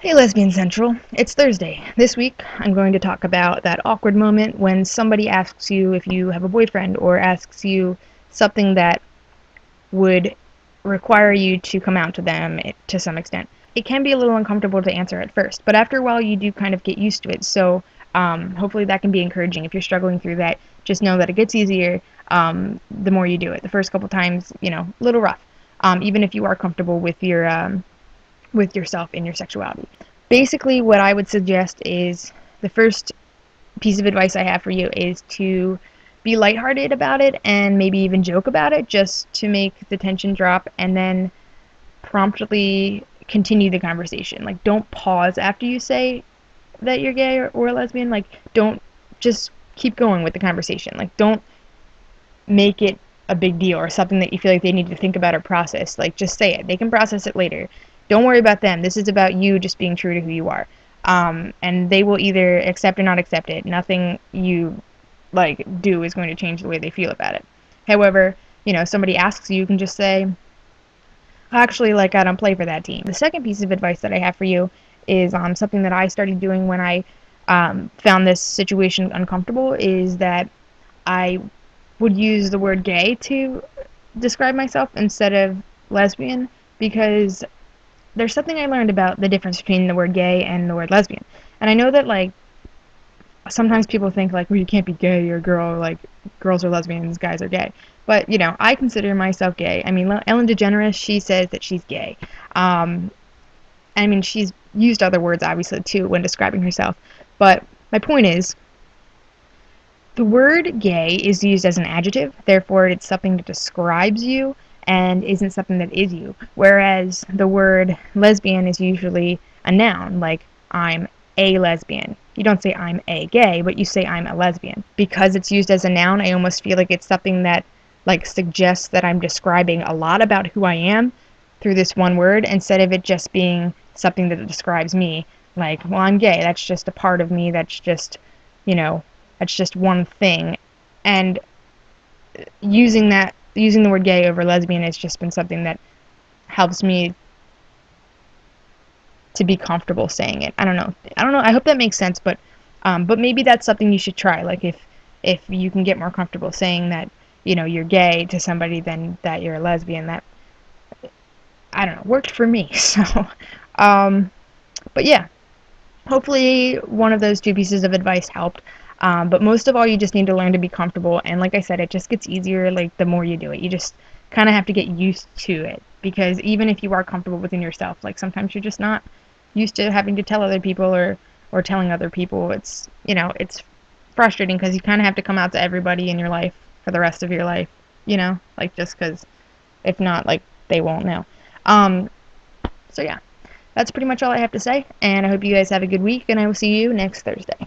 Hey Lesbian Central, it's Thursday. This week I'm going to talk about that awkward moment when somebody asks you if you have a boyfriend or asks you something that would require you to come out to them to some extent. It can be a little uncomfortable to answer at first, but after a while you do kind of get used to it, so hopefully that can be encouraging. If you're struggling through that, just know that it gets easier the more you do it. The first couple times, a little rough, even if you are comfortable with yourself and your sexuality. Basically, what I would suggest is the first piece of advice I have for you is to be lighthearted about it and maybe even joke about it just to make the tension drop, and then promptly continue the conversation. Like, don't pause after you say that you're gay or lesbian. Like, don't just keep going with the conversation. Like, don't make it a big deal or something that you feel like they need to think about or process. Like, just say it. They can process it later. Don't worry about them. This is about you just being true to who you are. And they will either accept or not accept it. Nothing you do is going to change the way they feel about it. However, somebody asks you, you can just say, actually, I don't play for that team. The second piece of advice that I have for you is something that I started doing when I found this situation uncomfortable, is that I would use the word gay to describe myself instead of lesbian, because there's something I learned about the difference between the word gay and the word lesbian. And I know that sometimes people think well, you can't be gay, you're a girl, girls are lesbians, guys are gay. But I consider myself gay. I mean, Ellen DeGeneres, she says that she's gay. I mean, she's used other words obviously too when describing herself. But my point is, the word gay is used as an adjective, therefore it's something that describes you and isn't something that is you. Whereas the word lesbian is usually a noun, like I'm a lesbian. You don't say I'm a gay, but you say I'm a lesbian. Because it's used as a noun, I almost feel like it's something that suggests that I'm describing a lot about who I am through this one word, instead of it just being something that describes me. Well, I'm gay. That's just a part of me. That's just, that's just one thing. And using the word gay over lesbian has just been something that helps me to be comfortable saying it. I don't know. I hope that makes sense, but maybe that's something you should try. If you can get more comfortable saying that, you're gay to somebody than that you're a lesbian, that, I don't know, worked for me. So, but yeah, hopefully one of those two pieces of advice helped. But most of all, you just need to learn to be comfortable. And like I said, it just gets easier the more you do it. You just kind of have to get used to it. Because even if you are comfortable within yourself, sometimes you're just not used to having to tell other people or telling other people. It's, it's frustrating because you kind of have to come out to everybody in your life for the rest of your life, just because if not, they won't know. So yeah, that's pretty much all I have to say. And I hope you guys have a good week, and I will see you next Thursday.